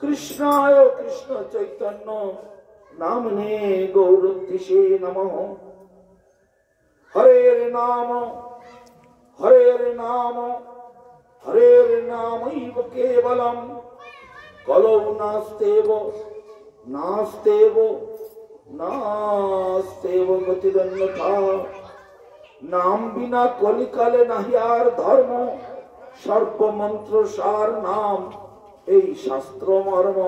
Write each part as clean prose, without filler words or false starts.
কৃষ্ণায় কৃষ্ণ চৈতন্য নামনে গৌরতিষে নমঃ। হরের নাম হরের নাম হরের নামৈব কেবলম কলৌ নাস্তেব নাস্তেব নাস্তেব গতিরন্যথা। নাম বিনা কলিকালে নাহি আর ধর্ম, সর্বমন্ত্র সার নাম এই শাস্ত্র মর্ম।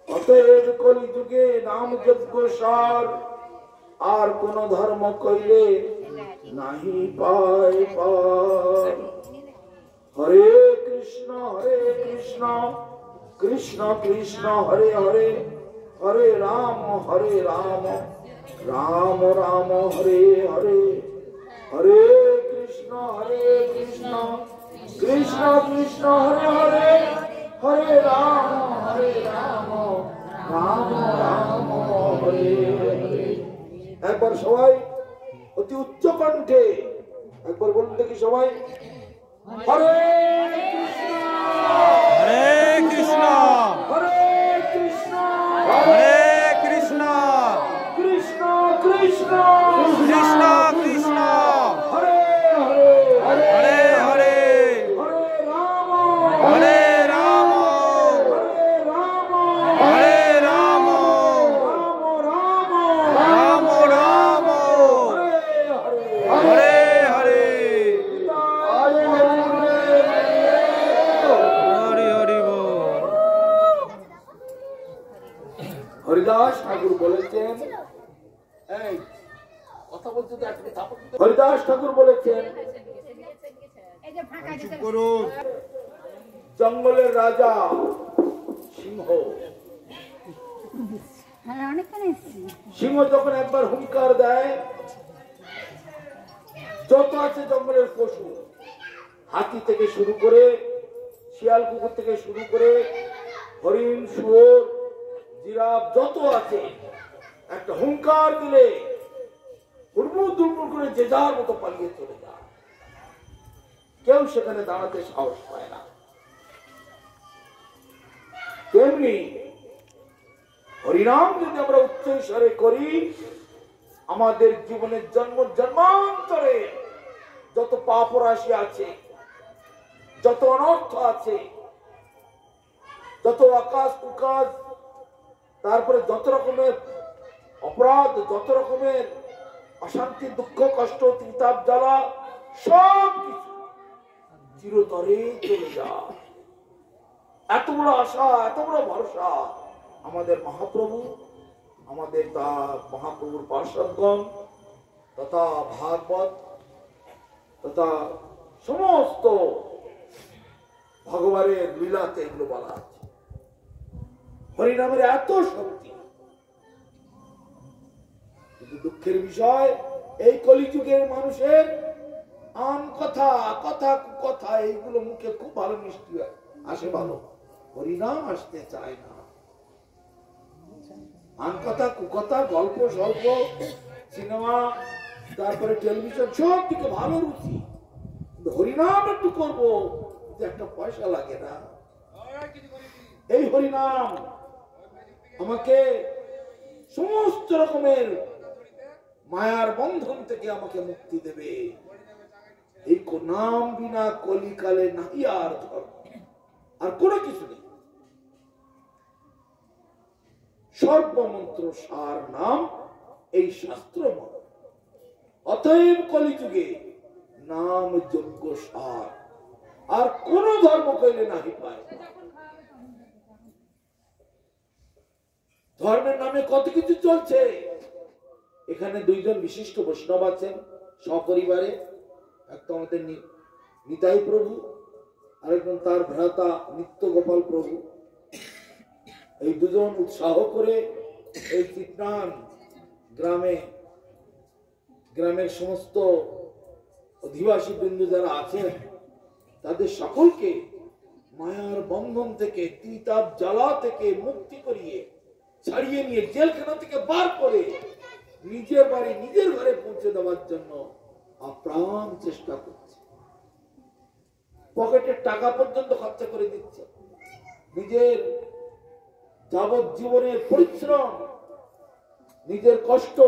অতএব কলিযুগে নাম যজ্ঞ সার, আর কোন ধর্ম কইলে নাহি পায় পার। হরে কৃষ্ণ কৃষ্ণ কৃষ্ণ হরে হরে, হরে রাম রাম রাম হরে হরে। হরে কৃষ্ণ কৃষ্ণ কৃষ্ণ হরে হরে, হরে রাম রাম রাম হরে হরে। একবার সবাই অতি উচ্চ কণ্ঠে একবার বলুন দেখি সবাই, হরে কৃষ্ণ হরে কৃষ্ণ হরে কৃষ্ণ কৃষ্ণ কৃষ্ণ কৃষ্ণ কৃষ্ণ হরে হরে হরে হরে হরে রাম হরে রাম হরে রাম রাম রাম রাম হরে হরে হরে হরে হরি হরি বল। হরিদাস ঠাকুর বলেছেন, এই কথা বলতে তো একটা থাপড় দিতে। হরিদাস ঠাকুর বলেছেন, জঙ্গলের রাজা সিংহ, সিংহ যখন একবার হুঙ্কার দেয়, যত আছে জঙ্গলের পশু, হাতি থেকে শুরু করে শিয়াল কুকুর থেকে শুরু করে হরিণ শুয়োর জিরাফ যত আছে, একটা হুঙ্কার দিলে হুড়মুড় দুড়মুড় করে যে যার মতো পালিয়ে চলে যায়। কেউ সেখানে দাঁড়াতে সাহস পায় না। তেমনি হরিনাম যদি আমরা উচ্চ স্বরে করি, আমাদের জীবনের জন্ম জন্মান্তরে যত পাপ রাশি আছে, যত অনর্থ আছে, যত আকাশ কুকাশ, তারপরে যত রকমের অপরাধ, যত রকমের অশান্তি, দুঃখ, কষ্ট, ত্রিতাপ, জ্বালা, সব কিছু চিরতরে চলে যায়। এত বড় আশা, এত বড় ভরসা আমাদের মহাপ্রভু, আমাদের তা মহাপ্রভুর পার্ষদগণ তথা ভাগবত তথা সমস্ত ভগবানের লীলাতে এগুলো বলা আছে। হরিনামের এত শক্তি, কিন্তু দুঃখের বিষয় এই কলিযুগের মানুষের আন কথা কথা কথা এইগুলো মুখে খুব ভালো মিষ্টি আসে, ভালো হরিনাম আসতে চায় না। আন কথা কুকথা, গল্প স্বল্প, সিনেমা, তারপরে টেলিভিশন, সব দিকে ভালো রুচি, কিন্তু হরিনাম একটু করবো, একটা পয়সা লাগে না। এই হরিনাম আমাকে সমস্ত রকমের মায়ার বন্ধন থেকে আমাকে মুক্তি দেবে। এই নাম বিনা কলিকালে নাহি আর ধর্ম, আর কোনো কিছু নেই। সর্বমন্ত্র সার নাম এই শাস্ত্র মত। অতএব কলিযুগে নাম যজ্ঞ সার, আর কোন ধর্ম কইলে নাহি পায়। ধর্মের নামে কত কিছু চলছে। এখানে দুইজন বিশিষ্ট বৈষ্ণব আছেন সপরিবারে, একটা আমাদের নিতাই প্রভু, আরেকজন তার ভ্রাতা নিত্য গোপাল প্রভু। এই দুজন উৎসাহ করে এই চিত্রান গ্রামের সমস্ত অধিবাসী বৃন্দ যারা আছেন, তাদের সকলকে মায়ার বন্ধন থেকে, ত্রিতাপ জ্বালা থেকে মুক্তি করিয়ে ছাড়িয়ে নিয়ে জেলখানা থেকে বার করে নিজের বাড়ি নিজের ঘরে পৌঁছে দেওয়ার জন্য আপ্রাণ চেষ্টা করছে। পকেটের টাকা পর্যন্ত খরচা করে দিচ্ছে, নিজের যাবজ্জীবনের পরিশ্রম, নিজের কষ্ট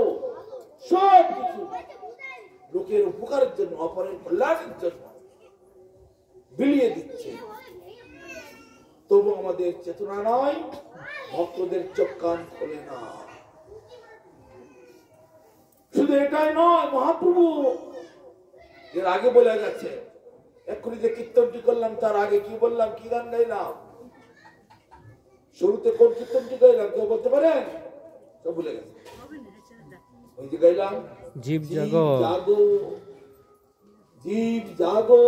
সব কিছু লোকের উপকারের জন্য, অপরের কল্যাণের জন্য বিলিয়ে দিচ্ছে। তবু আমাদের চেতনা নয়, ভক্তদের চোখ কান খোলে না। শুধু এটাই নয়, মহাপ্রভু এর আগে বলে গেছে, এক্ষুনি যে কীর্তনটি করলাম তার আগে কি বললাম, কি গান গাইলাম, শুরুতে কোন কীর্তনটি গাইলাম কেউ বলতে পারেন? সব ভুলে গেছে। ওই যে গাইলাম, জীব জাগো, জীব জাগো,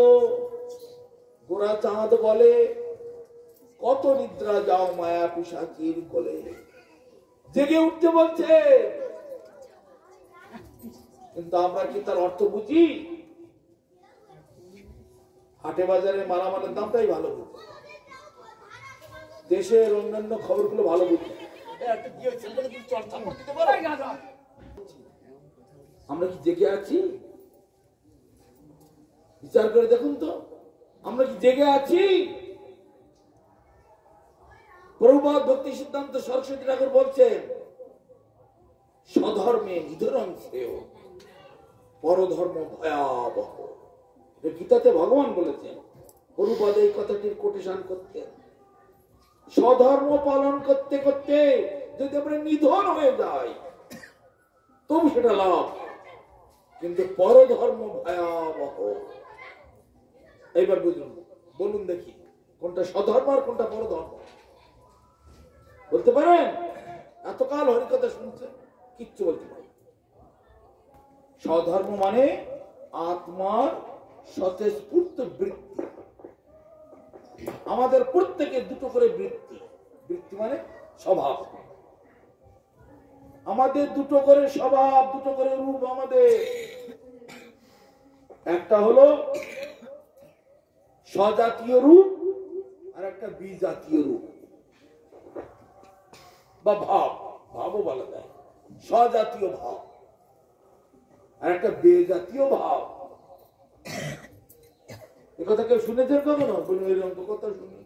গোরা চাঁদ বলে, কত নিদ্রা যাও মায়া পিশাচির কোলে। জেগে উঠতে বলছে, কিন্তু আমরা কি তার অর্থ বুঝি? হাটে বাজারে মালামালের দামটাই ভালো বুঝি, দেশের অন্যান্য খবরগুলো ভালো বুঝি। আমরা কি জেগে আছি? বিচার করে দেখুন তো, আমরা কি জেগে আছি? প্রভুপাদ ভক্তি সিদ্ধান্ত সরস্বতী ঠাকুর বলছেন, স্বধর্মে নিধনং শ্রেয়, পরধর্ম ভয়াবহ। গীতাতে ভগবান বলেছেন, প্রভুপাদ এই কথাটির কোটেশন করতেন। স্বধর্ম পালন করতে করতে যদি আমরা নিধন হয়ে যাই তবু সেটা লাভ, কিন্তু পরধর্ম ভয়াবহ। এইবার বুঝুন, বলুন দেখি কোনটা স্বধর্ম আর কোনটা পরধর্ম? বলতে পারেন? এতকাল হরিকথা শুনছে, কিচ্ছু বলতে পারেন। স্বধর্ম মানে আত্মার স্বতঃস্ফূর্ত বৃত্তি। আমাদের প্রত্যেকের দুটো করে বৃত্তি, বৃত্তি মানে স্বভাব। আমাদের দুটো করে স্বভাব, দুটো করে রূপ আমাদের। একটা হলো স্বজাতীয় রূপ আর একটা বিজাতীয় রূপ বা ভাব, ভাবও বলা যায়। স্বজাতীয় ভাব আর একটা বেজাতীয় ভাব। একথা কেউ শুনেছেন কখনো? বলুন, এরকম তো কথা শুনি,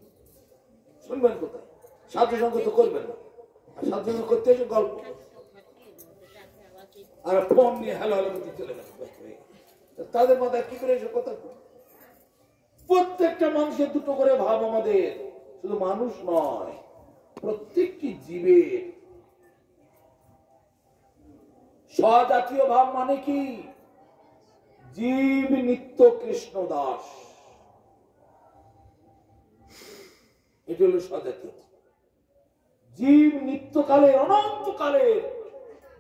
শুনবেন কোথায়? সাধু সঙ্গ তো করবেন না, আর সাধু সঙ্গ করতে এসে গল্প আর ফোন নিয়ে হ্যালো হ্যালো করতে চলে গেল। তাদের মাথায় কি করে এসে কথা? প্রত্যেকটা মানুষের দুটো করে ভাব আমাদের, শুধু মানুষ নয়, প্রত্যেকটি জীবের। স্বজাতীয় ভাব মানে কি? জীব নিত্য কৃষ্ণ দাস, এটা হলো স্বজাতীয়। জীব নিত্যকালে, অনন্তকালে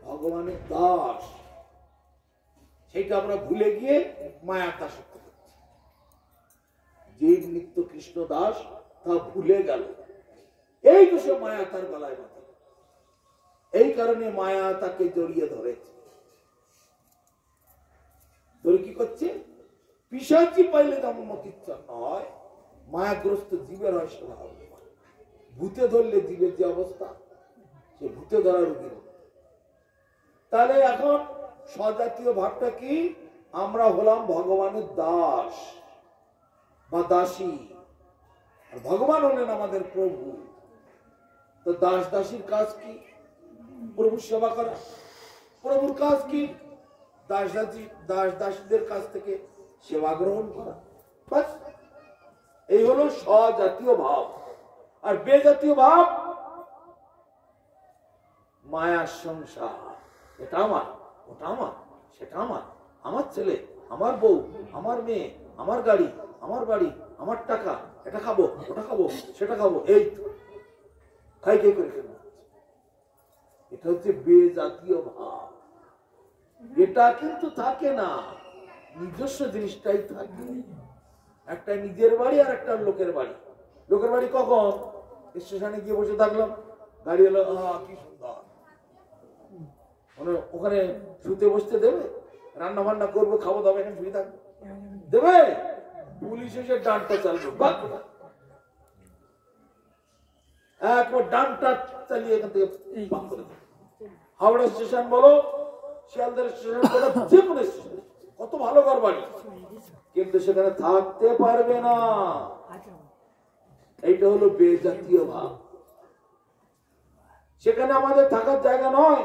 ভগবানের দাস, সেটা আমরা ভুলে গিয়ে মায়ার দাসত্ব করছি। জীব নিত্য কৃষ্ণ দাস তা ভুলে গেল, এই দোষে মায়া তার গলায় বাঁধে। এই কারণে মায়া তাকে জড়িয়ে ধরেছে। ধরে কি করছে? পিশাচি পাইলে তেমন মতিচ্ছর নয়, মায়াগ্রস্ত জীবের হয় সেবা। ভূতে ধরলে জীবের যে অবস্থা, সে ভূতে ধরা রোগীর। তাহলে এখন স্বজাতীয় ভাবটা কি? আমরা হলাম ভগবানের দাস বা দাসী, আর ভগবান হলেন আমাদের প্রভু। তো দাস দাসীর কাজ কি? প্রভুর সেবা করা। প্রভুর কাজ কি? দাস দাসীদের কাছ থেকে সেবা গ্রহণ করা। বাস, এই হলো স্বজাতীয় ভাব। আর বেজাতীয় ভাব মায়ার সংসার। এটা আমার, ওটা আমার, সেটা আমার, আমার ছেলে, আমার বউ, আমার মেয়ে, আমার গাড়ি, আমার বাড়ি, আমার টাকা, এটা খাবো, ওটা খাবো, সেটা খাবো, এই খাই খাই করে খেলো। এটা হচ্ছে বেজাতীয় ভাব। এটা কিন্তু থাকে না, নিজস্ব জিনিসটাই থাকে। একটা নিজের বাড়ি আর একটা লোকের বাড়ি। লোকের বাড়ি কখন? স্টেশনে গিয়ে বসে থাকলাম, গাড়ি এলো, কি সুন্দর, ওখানে শুতে বসতে দেবে? রান্না বান্না করবো, খাবো দাবো, এখানে শুয়ে থাকবো দেবে? পুলিশ এসে ডানটা চালবে, একবার ডানটা চালিয়ে এখান থেকে হাওড়া স্টেশন বলো, শিয়ালদার স্টেশন বলো, যে কোনো স্টেশন, কত ভালো ঘর বাড়ি, কিন্তু সেখানে থাকতে পারবে না। এইটা হলো বেজাতীয় ভাব। সেখানে আমাদের থাকার জায়গা নয়।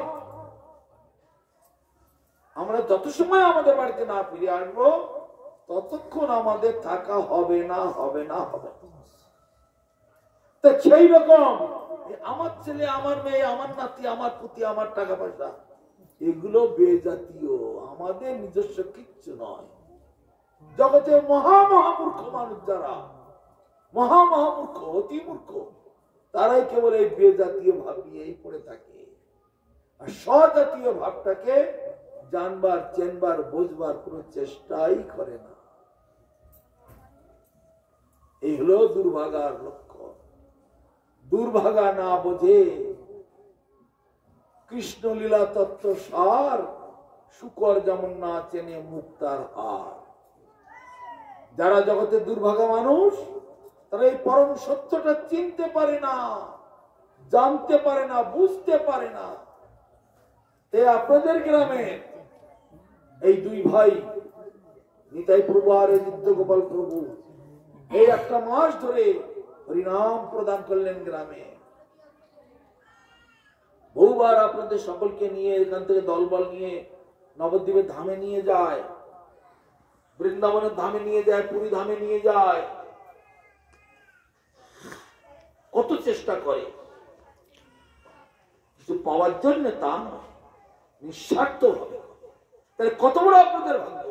আমরা যত সময় আমাদের বাড়িতে না ফিরে আসবো ততক্ষণ আমাদের থাকা হবে না, হবে না, হবে না। তো সেই রকম আমার ছেলে, আমার মেয়ে, আমার নাতি, আমার পুতি, আমার টাকা পয়সা, এগুলো বেজাতীয়, আমাদের নিজস্ব কিচ্ছু নয়। জগতে মহামূর্খ মানুষ যারা, মহামূর্খ, অতি মূর্খ, তারাই কেবল এই বেজাতীয় ভাব নিয়েই পড়ে থাকে, আর স্বজাতীয় ভাবটাকে জানবার, চেনবার, বুঝবার কোন চেষ্টাই করে না। এই হলো দুর্ভাগার লক্ষ্য। দুর্ভাগা না বোঝে কৃষ্ণ লীলা তত্ত্ব সার, শুকর যেমন না চেনে মুক্তার হার। যারা জগতে দুর্ভাগা মানুষ, তারা এই পরম সত্যটা চিনতে পারে না, জানতে পারে না, বুঝতে পারে না। আপনাদের গ্রামে এই দুই ভাই নিতাই প্রভু আর নিত্য গোপাল প্রভু এই একটা মাস ধরে হরিনাম প্রদান করলেন গ্রামে। বহুবার আপনাদের সকলকে নিয়ে এখান থেকে দলবল নিয়ে নবদ্বীপের ধামে নিয়ে যায়, বৃন্দাবনের ধামে নিয়ে যায়, পুরী ধামে নিয়ে যায়, কত চেষ্টা করে, কিছু পাওয়ার জন্য তা নয়, নিঃস্বার্থ হবে। তাহলে কত বড় আপনাদের ভাগ্য।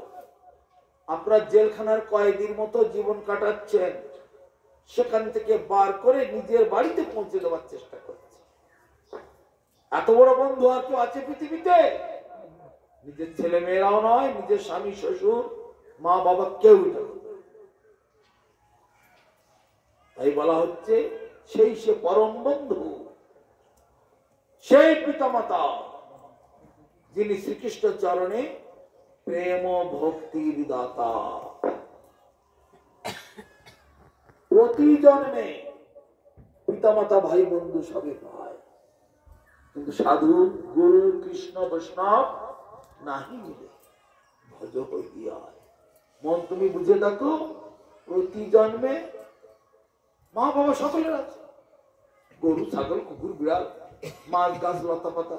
আপনারা জেলখানার কয়েদির মতো জীবন কাটাচ্ছেন, সেখান থেকে বার করে নিজের বাড়িতে পৌঁছে দেওয়ার চেষ্টা করছে। এত বড় বন্ধু আর কেউ আছে পৃথিবীতে? নিজের ছেলে মেয়েরাও নয়, নিজের স্বামী, শ্বশুর, মা, বাবা, কেউ না। তাই বলা হচ্ছে সেই সে পরম বন্ধু, সেই পিতামাতা যিনি শ্রীকৃষ্ণ চরণে প্রেম ভক্তির দাতা। প্রতি জন্মে পিতামাতা, ভাই, বন্ধু সবই পায়, কিন্তু সাধু, গুরু, কৃষ্ণ, বৈষ্ণব নাহি মিলে। ভজ হইয়া মন তুমি বুঝে দেখো, প্রতি জন্মে মা বাবা সকলের আছে। গরু, ছাগল, কুকুর, বিড়াল, মাছ, গাছ, লতা পাতা,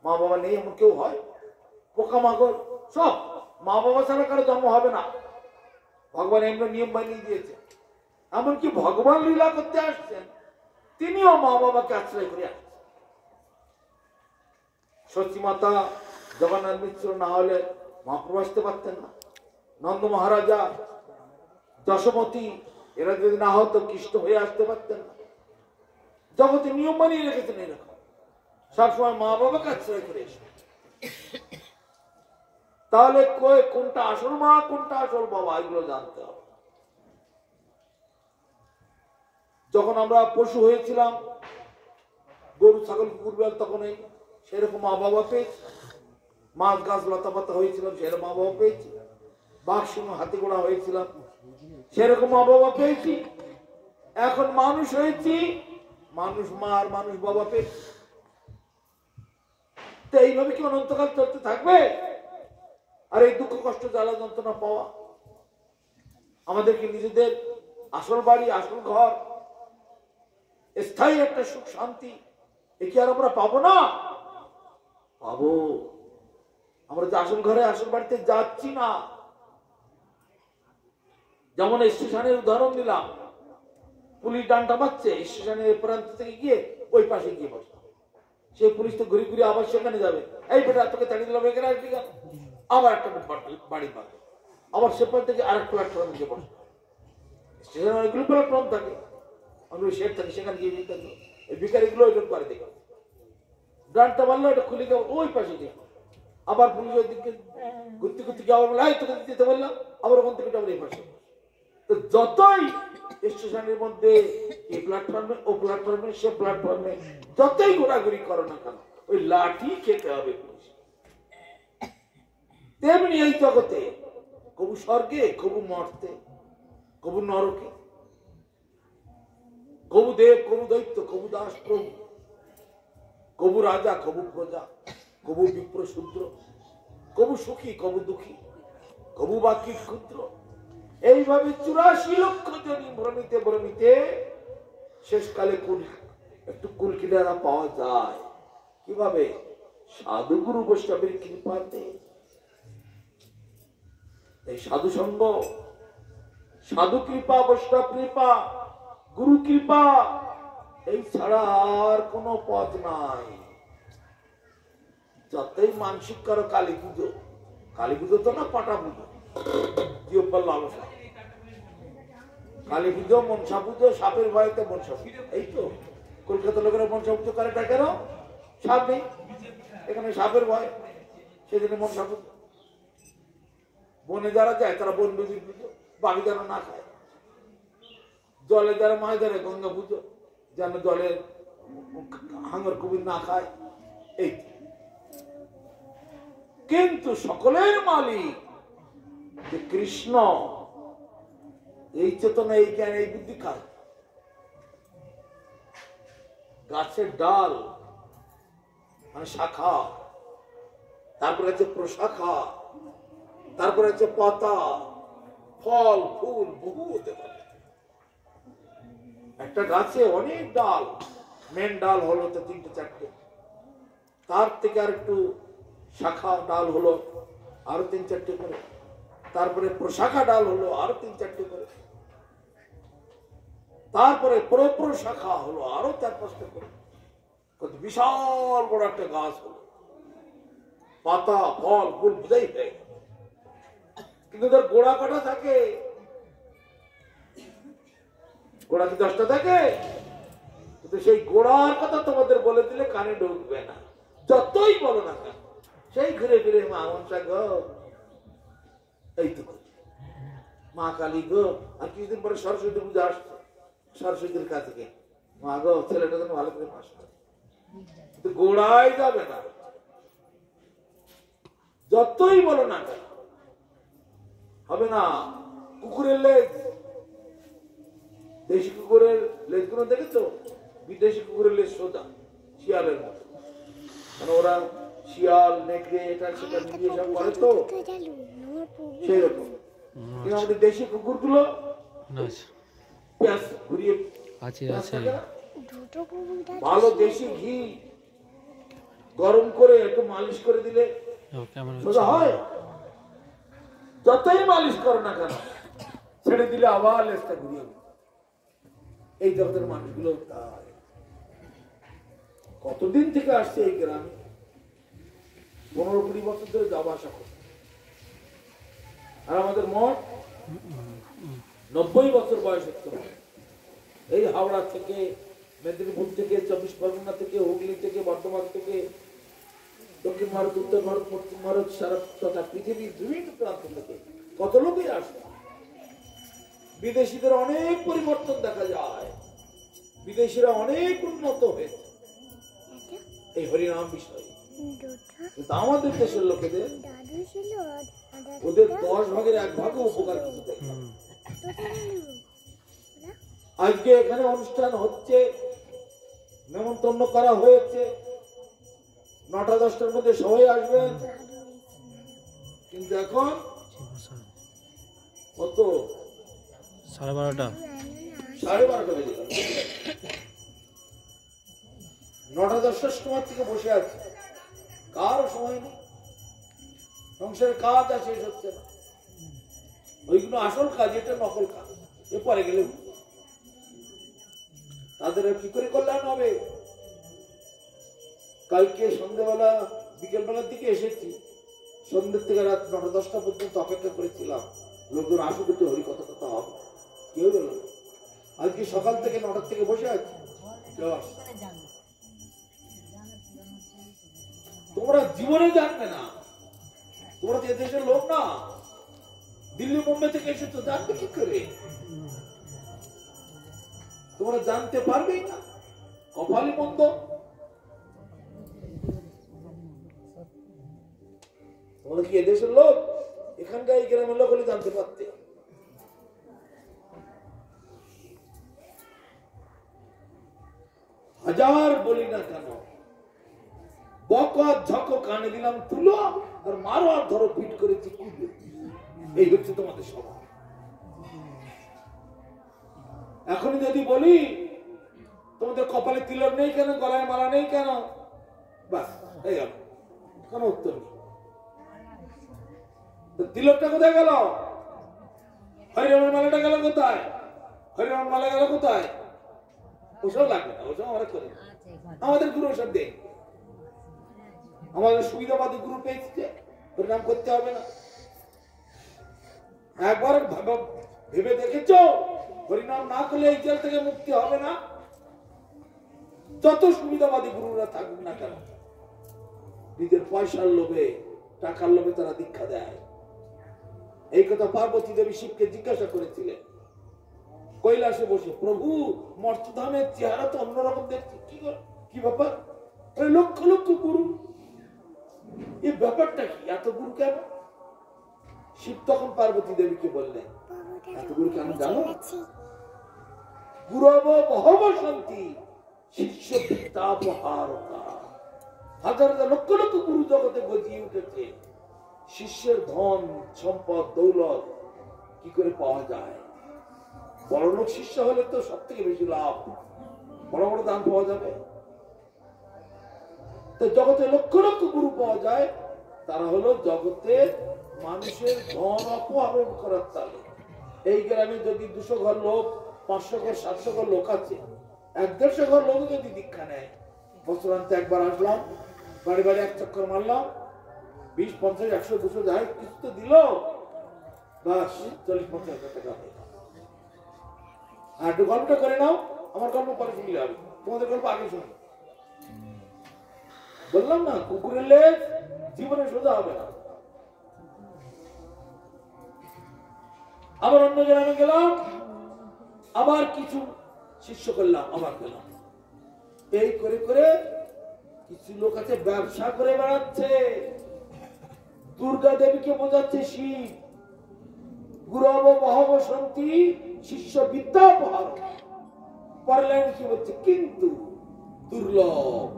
মা বাবা নেই এমন কেউ হয়? পোকামাকড় সব মা বাবা ছাড়া কারো জন্ম হবে না। ভগবান এমন নিয়ম বানিয়ে দিয়েছে। এমনকি ভগবান লীলা করতে আসছেন, তিনিও মা বাবাকে আশ্রয় করে আসছেন। সচী মাতা, জগন্নাথ মিশ্র না হলে মহাপ্রভু আসতে পারতেন না। নন্দ মহারাজা, যশোমতী, এরা যদি না হতো কৃষ্ণ হয়ে আসতে পারতেন না। জগতে নিয়ম বানিয়ে রেখেছেন এরকম, সবসময় মা বাবাকে আশ্রয় করে এসে। তাহলে কোনটা আসল মা, কোনটা আসল বাবা, এগুলো জানতে হবে। যখন আমরা পশু হয়েছিলাম, গরু, ছাগল, কুকুর, বিড়াল, তখন সেরকম মা বাবা পেয়েছি। মাছ, গাছ, লতা পাতা হয়েছিলাম, সেরকম মা বাবা পেয়েছি। বাঘ, সিংহ, হাতি, ঘোড়া হয়েছিলাম, সেরকম মা বাবা পেয়েছি। এখন মানুষ হয়েছি, মানুষ মা আর মানুষ বাবা পেয়েছি। তো এইভাবে কি অনন্তকাল চলতে থাকবে? আর এই দুঃখ, কষ্ট, জ্বালা, যন্ত্রণা পাওয়া, আমাদেরকে নিজেদের আসল বাড়ি, আসল ঘর, স্থায়ী একটা সুখ শান্তি, এ কি আর আমরা পাবো না? পাবো। আমরা যে আসল ঘরে, আসল বাড়িতে যাচ্ছি না। যেমন স্টেশনের উদাহরণ দিলাম, পুলিশ ডান্ডা মারছে, স্টেশনের প্রান্ত থেকে গিয়ে ওই পাশে গিয়ে বসে। সেই পুলিশ তো ঘুরে ঘুরে আবার সেখানে যাবে, এই বেটা তোকে তাড়িয়ে দিলাম, এখানে আসবি কেন? আবার একটা বাড়ি পাবে, আবার সেখান থেকে আরেক প্ল্যাটফর্মে গিয়ে বসে। স্টেশনে অনেকগুলো প্ল্যাটফর্ম থাকে, অনেকগুলো শেড থাকে, সেখানে গিয়ে যেতে থাকে। এই ভিকারিগুলো ওইরকম পারে দেখো, ডান্ডা মারলো, এটা খুলে গিয়ে ওই পাশে গিয়ে আবার পুলিশ ওই দিকে ঘুরতে ঘুরতে গিয়ে আবার বলে, তোকে যেতে বললাম, আবার ওখান থেকে আবার এই পাশে। তো যতই স্টেশনের মধ্যে এই প্ল্যাটফর্মে, ও প্ল্যাটফর্মে, সে প্ল্যাটফর্মে যতই ঘোরাঘুরি করো না কেন, ওই লাঠি খেতে হবে পুলিশ। তেমনি এই জগতে কবু স্বর্গে, কবু মর্তে, কবু নরকে, কবু দেব, কবু দৈত্য, কবু দাস, প্রভু, কবু রাজা, কবু প্রজা, কবু বিপ্র শূদ্র, কবু সুখী, কবু দুঃখী, কবু বাকি ক্ষুদ্র। এইভাবে 84 লক্ষ জনই ভ্রমিতে ভ্রমিতে শেষকালে একটু কুল কিনারা পাওয়া যায়। কিভাবে? সাধুগুরু বৈষ্ণবের কৃপাতে। এই সাধু সঙ্গ, সাধু কৃপা, বৈষ্ণব কৃপা, গুরু কৃপা, এই ছাড়া আর কোন পথ নাই। যতই মানসিক করো কালী পুজো, কালী পুজো তো না পাটা পুজো, জিওপাল লালসা, কালী পুজো, মনসা পুজো, সাপের ভয়তে মনসা পুজো। এই তো কলকাতা লোকেরা মনসা পুজো করে, কেন? সাপ নেই এখানে, সাপের ভয়, সেজন্য মনসা পুজো। বনে যারা যায় তারা বন দেবীর পুজো, বাড়ি যেন না খায়। জলে যারা মাছ ধরে গঙ্গা পুজো, যেন জলে হাঙ্গর কুমির না খায়। এই কিন্তু সকলের মালিক যে কৃষ্ণ, এই চেতনা, এই জ্ঞান, এই বুদ্ধি খায়। গাছের ডাল মানে শাখা, তারপরে আছে প্রশাখা, তারপরে আছে পাতা, ফল, ফুল বহু হতে পারে। একটা গাছে অনেক ডাল, মেন ডাল হলো তো 3-4টে, তার থেকে আর একটু শাখা ডাল হলো আরো 3-4টে করে, তারপরে প্রশাখা ডাল হলো আরো 3-4টে করে, তারপরে প্রশাখা হলো আরো 4-5টে করে। কত বিশাল বড় একটা গাছ হলো, পাতা, ফল, ফুল বুঝাই হয়ে গেল। কিন্তু তার গোড়া কটা থাকে? গোড়া কি 10টা থাকে? কিন্তু সেই গোড়ার কথা তোমাদের বলে দিলে কানে ঢুকবে না, যতই বলো না কেন। সেই ঘুরে ফিরে মা মনসা গো, এইটুকু মা কালী গো। আর কিছুদিন পরে সরস্বতী পূজা আসছে, সরস্বতীর কাছে মা গো ছেলেটা যেন ভালো করে পাস করে, কিন্তু গোড়ায় যাবে না, যতই বলো না কেন হবে না। কুকুরের লেজ, দেশি কুকুরের লেজ গুলো দেখেছো? বিদেশি কুকুরের লেজ সোজা, শিয়ালের মতো। মানে ওরা শিয়াল, নেকড়ে, এটা সেটা মিলিয়ে সব করে তো সেই রকম। কিন্তু আমাদের দেশি কুকুর গুলো ঘুরিয়ে ভালো দেশি ঘি গরম করে একটু মালিশ করে দিলে সোজা হয়। যতই মালিশ করো না কেন, ছেড়ে দিলে আবার লেজটা ঘুরিয়ে। এই জগতের মানুষগুলো তাই। কতদিন থেকে আসছে এই গ্রামে, 15-20 বছর ধরে যাওয়া আসা করছে। আর আমাদের মোট 90 বছর বয়স হচ্ছে। এই হাওড়া থেকে, মেদিনীপুর থেকে, 24 পরগনা থেকে, হুগলি থেকে, বর্ধমান থেকে, দক্ষিণ ভারত, উত্তর ভারত, পশ্চিম ভারত, সারা তথা পৃথিবীর বিভিন্ন প্রান্ত থেকে কত লোকই আসে। বিদেশিদের অনেক পরিবর্তন দেখা যায়, বিদেশিরা অনেক উন্নত হয়েছে এই হরিনাম বিষয়ে। কিন্তু আমাদের দেশের লোকেদের, ওদের 10 ভাগের 1 ভাগও উপকার কিছু দেখলাম। আজকে এখানে অনুষ্ঠান হচ্ছে, নেমন্তন্ন করা হয়েছে, 9টা-10টার মধ্যে সবাই আসবেন। কিন্তু এখন কত? 12:30 12:30 বেজে গেল। 9টা-10টার সময় থেকে বসে আছে, কারো সময় নেই। সংসারের কাজ আছে, শেষ হচ্ছে না। ওইগুলো আসল কাজ, এটা নকল কাজ। এরপরে গেলে তাদের কি করে কল্যাণ হবে? কালকে সন্ধ্যেবেলা, বিকেলবেলার দিকে এসেছি, সন্ধ্যের থেকে রাত 9টা-10টা পর্যন্ত অপেক্ষা করেছিলাম লোকজন আসুক, একটু হরি কথা কথা হবে। কেউ গেল না। আজকে সকাল থেকে 9টার থেকে বসে আছি। তোমরা জীবনে জানবে না, তোমরা তো এদেশের লোক না, দিল্লি মুম্বাই থেকে এসেছো, জানবে কি করে? তোমরা জানতে পারবেই না, কপালই মন্দ। তোমরা কি এদেশের লোক? এখানকার এই গ্রামের লোক হলে জানতে পারতে। হাজার বলি না কেন, বকত ঝক কানে দিলাম তুলো, আর মারো আর ধরো পিট করেছি কুলো। এই হচ্ছে তোমাদের স্বভাব। এখনই যদি বলি তোমাদের কপালে তিলক নেই কেন, গলায় মালা নেই কেন, বাস হয়ে গেল, কোন উত্তর নেই। তো তিলকটা কোথায় গেল? হরিনামের মালাটা গেল কোথায়? হরিনামের মালা গেল কোথায়? ওসব লাগবে না, ওসব আমরা করি না। আমাদের গুরু ওসব দেয়, আমাদের সুবিধাবাদী গুরু পেয়েছে, হরিনাম করতে হবে না। একবার ভেবে দেখেছ হরিনাম না করলে এই জেল থেকে মুক্তি হবে না? যত সুবিধাবাদী গুরুরা থাকুক না কেন, নিজের পয়সার লোভে, টাকার লোভে তারা দীক্ষা দেয়। এই কথা পার্বতী দেবী শিবকে জিজ্ঞাসা করেছিলেন কৈলাসে বসে, প্রভু মর্তধামের চেহারা তো অন্যরকম দেখছি, কি ব্যাপার? লক্ষ লক্ষ গুরু, এই ব্যাপারটা কি? এত গুরু কেন? শিব তখন পার্বতী দেবীকে বললেন, এত গুরু কেন জানো? গুরব বহব শান্তি শিষ্য পিতাপহারকা। হাজার হাজার লক্ষ লক্ষ গুরু জগতে গজিয়ে উঠেছে, শিষ্যের ধন সম্পদ দৌলত কি করে পাওয়া যায়? বড় লোক শিষ্য হলে তো সব থেকে বেশি লাভ, বড় বড় দান পাওয়া যাবে। তো জগতে লক্ষ লক্ষ গুরু পাওয়া যায়, তারা হলো জগতে মানুষের ধন অপহরণ করার তালে। এই গ্রামে যদি 200 ঘর লোক, 500 ঘর, 700 ঘর লোক আছে, 1-150 ঘর লোক যদি দীক্ষা নেয়, বছরান্তে একবার আসলাম, বাড়ি বাড়ি এক চক্কর মারলাম, 20, 50, 100, 200 যাই কিছু তো দিল, বাস 40-50 হাজার টাকা হয়ে গেল। আর একটু গল্পটা করে নাও, আমার গল্প পরে শুনলে হবে, তোমাদের গল্প আগে শুনো। বললাম না, কুকুরের লেজ জীবনে সোজা হবে না। আবার অন্য গ্রামে গেলাম, আবার কিছু শিষ্য করলাম, আবার গেলাম। এই করে করে কিছু লোক আছে ব্যবসা করে বেড়াচ্ছে, দুর্গা দেবীকে বোঝাচ্ছে শিব, গুরব বহব শান্তি শিষ্য বিদ্যাপহার। পরের কি বলছে, কিন্তু দুর্লভ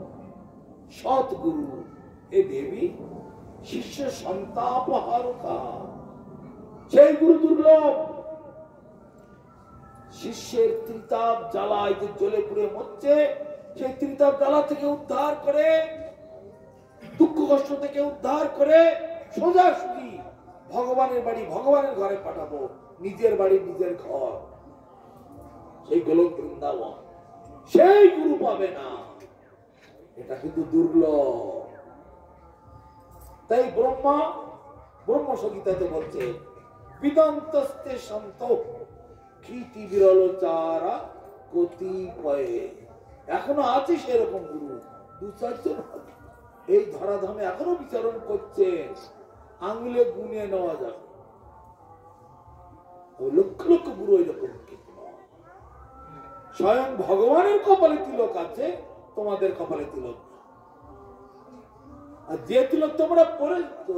সৎগুরু এ দেবী শিষ্য সন্তাপহারকা। সেই গুরু দুর্লভ, শিষ্যের ত্রিতাপ জ্বালায় যে জ্বলে পুড়ে মরছে, সেই ত্রিতাপ জ্বালা থেকে উদ্ধার করে, দুঃখ কষ্ট থেকে উদ্ধার করে সোজাসুজি ভগবানের বাড়ি ভগবানের ঘরে পাঠাবো, নিজের বাড়ি নিজের ঘর, সেই গোলক বৃন্দাবন। সেই গুরু পাবে না, এটা কিন্তু দুর্লভ। তাই ব্রহ্ম সংহিতাতে বলছে, বিদন্তস্তে সন্ত কীর্তি বিরল চারা কতিপয়ে। এখনো আছে সেরকম গুরু, 2-4 জন এই ধরাধামে এখনো বিচরণ করছে, আঙুলে গুনে নেওয়া যাবে। লক্ষ লক্ষ গুরু এরকম কিন্তু নয়। স্বয়ং ভগবানের কপালে তিলক আছে, তোমাদের কপালে তিলক। আর যে তিলক তোমরা পরেছো,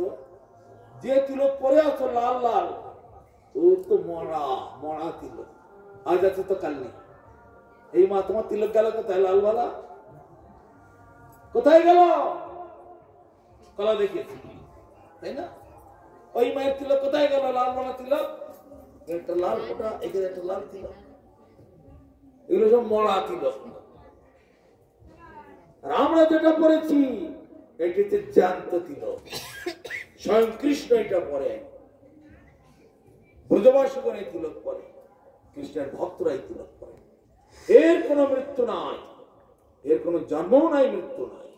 যে তিলক পরে আছো লাল লাল, ও তো মরা মরা তিলক, আজ আছে তো কাল নেই। এই মা তোমার তিলক গেল কোথায়? লালবালা কোথায় গেল? কলা দেখিয়েছি, তাই না? ওই মায়ের তিলক কোথায় গেল? লালবালা তিলক, একটা লাল ফোটা, এখানে একটা লাল তিলক, এগুলো সব মরা তিলক। আর আমরা যেটা পড়েছি এটি হচ্ছে জ্যান্ত তিলক। স্বয়ং কৃষ্ণ এটা পরে, ব্রজবাসীগণ এই তিলক পরে, কৃষ্ণের ভক্তরা এই তিলক পরে। এর কোনো মৃত্যু নাই, এর কোনো জন্মও নাই, মৃত্যু নাই।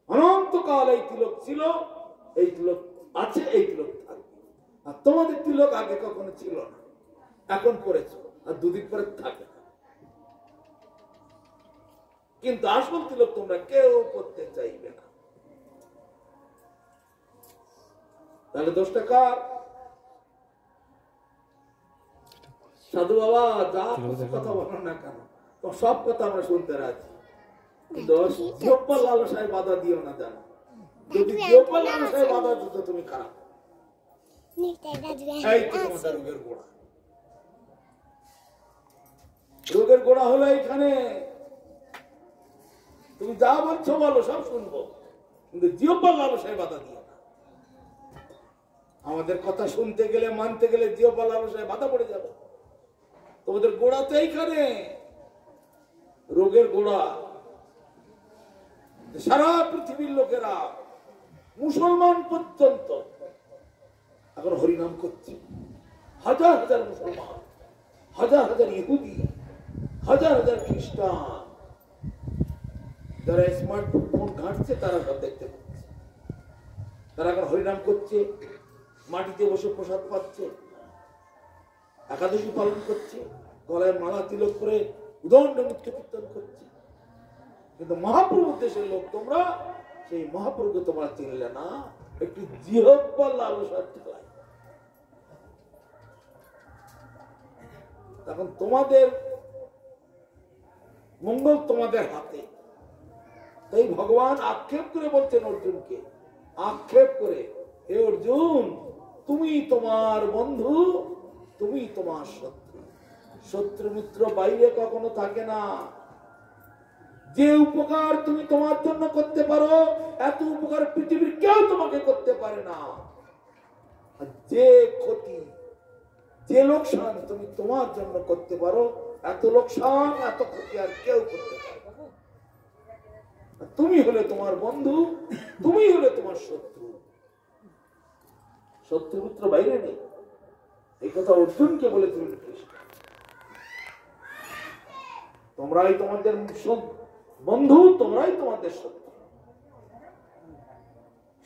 অনন্তকাল এই তিলক ছিল, এই তিলক আছে, এই তিলক থাকবে। আর তোমাদের তিলক আগে কখনো ছিল না, এখন পড়েছ, আর 2 দিন পরে থাকে। কিন্তু আসল তিলক তোমরা কেউ করতে চাইবে না। তাহলে 10 টাকা সাধু বাবা যা কথা বলো না কেন, সব কথা আমরা শুনতে রাজি, কিন্তু লালসায় বাধা দিও না। জানো, যদি লালসায় বাধা দিত তুমি খারাপ। এই তো তোমাদের রোগের গোড়া, রোগের গোড়া হলো এইখানে। তুমি যা বলছো বলো, সব শুনবো, কিন্তু জিহ্বার লালসায় বাধা দিও না। আমাদের কথা শুনতে গেলে, মানতে গেলে জিহ্বার লালসায় বাধা পড়ে যাবে। তোমাদের গোড়া তো এইখানে, রোগের গোড়া। সারা পৃথিবীর লোকেরা মুসলমান পর্যন্ত এখন হরিনাম করছে। হাজার হাজার মুসলমান, হাজার হাজার ইহুদি, হাজার হাজার খ্রিস্টান যারা স্মার্টফোন ঘাঁটছে তারা সব দেখতে পাচ্ছে। তারা এখন হরিনাম করছে, মাটিতে বসে প্রসাদ পাচ্ছে, একাদশী পালন করছে, গলায় মালা তিলক করে উদণ্ড নৃত্য কীর্তন করছে। কিন্তু মহাপ্রভুর দেশের লোক তোমরা সেই মহাপ্রভুকে তোমরা চিনলে না, একটু জিহ্বা লালসার ঠেলায়। তখন তোমাদের মঙ্গল তোমাদের হাতে। তাই ভগবান আক্ষেপ করে বলছেন অর্জুনকে, আক্ষেপ করে, হে অর্জুন, তুমি তোমার বন্ধু, তুমি তোমার শত্রু। শত্রু মিত্র বাইরে কখনো থাকে না। যে উপকার তুমি তোমার জন্য করতে পারো, এত উপকার পৃথিবীর কেউ তোমাকে করতে পারে না। যে ক্ষতি, যে লোকসান তুমি তোমার জন্য করতে পারো, এত লোকসান, এত ক্ষতি আর কেউ করতে পারে না। তুমি হলে তোমার বন্ধু, তুমি হলে তোমার শত্রু। শত্রু মিত্র বাইরে নেই। এই কথা অর্জুনকে বলেছিলেন কৃষ্ণ। তোমরাই তোমাদের বন্ধু, তোমরাই তোমাদের শত্রু।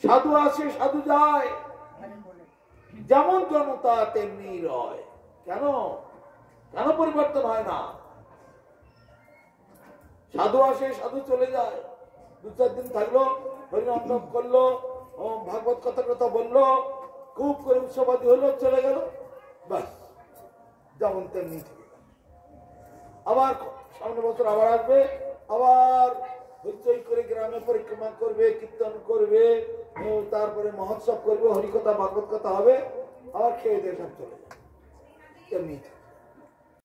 সাধু আসে সাধু যায়, যেমন জনতা তেমনি রয়। কেন কেন পরিবর্তন হয় না? সাধু আসে সাধু চলে যায়, 2-4 দিন থাকলো, হরিনাম করলো, ভাগবত কথা বললো, খুব করে উৎসবাদী হলো, চলে গেল, বাস যেমন তেমনি থেকে। আবার সামনে বছর আবার আসবে, আবার হইচই করে গ্রামে পরিক্রমা করবে, কীর্তন করবে, তারপরে মহোৎসব করবে, হরিকথা ভাগবত কথা হবে, আবার খেয়ে দিয়ে সব চলে যাবে, তেমনি